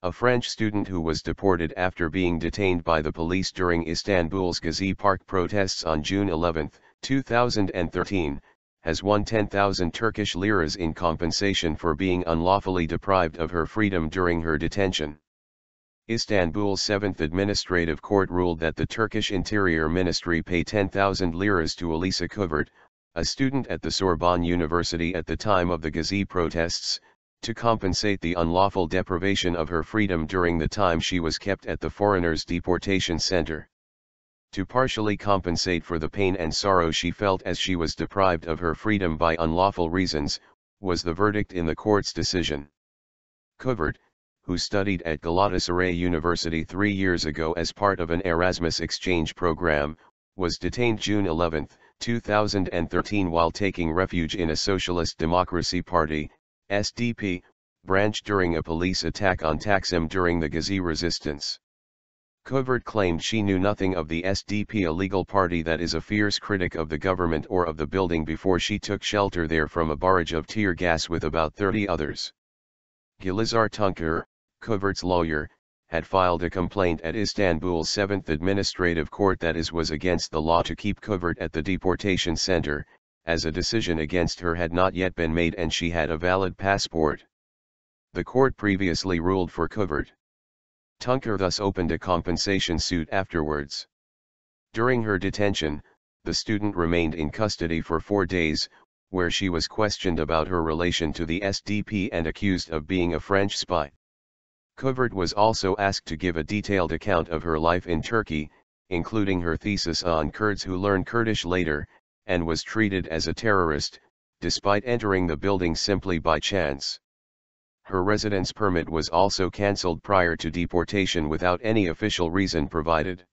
a French student who was deported after being detained by the police during Istanbul's Gezi Park protests on June 11, 2013, has won 10,000 Turkish liras in compensation for being unlawfully deprived of her freedom during her detention. Istanbul's 7th Administrative Court ruled that the Turkish Interior Ministry pay 10,000 liras to Elisa Couvert, a student at the Sorbonne University at the time of the Gezi protests, to compensate the unlawful deprivation of her freedom during the time she was kept at the Foreigners Deportation Center. To partially compensate for the pain and sorrow she felt as she was deprived of her freedom by unlawful reasons, was the verdict in the court's decision. Couvert, who studied at Galatasaray University 3 years ago as part of an Erasmus exchange program, was detained June 11, 2013 while taking refuge in a Socialist Democracy Party (SDP) branch during a police attack on Taksim during the Gezi resistance. Couvert claimed she knew nothing of the SDP, a legal party that is a fierce critic of the government or of the building, before she took shelter there from a barrage of tear gas with about 30 others. Gülizar Tuncer, Couvert's lawyer, had filed a complaint at Istanbul's 7th Administrative Court that it was against the law to keep Couvert at the deportation center, as a decision against her had not yet been made and she had a valid passport. The court previously ruled for Couvert. Tuncer thus opened a compensation suit afterwards. During her detention, the student remained in custody for 4 days, where she was questioned about her relation to the SDP and accused of being a French spy. Couvert was also asked to give a detailed account of her life in Turkey, including her thesis on Kurds who learned Kurdish later, and was treated as a terrorist, despite entering the building simply by chance. Her residence permit was also cancelled prior to deportation without any official reason provided.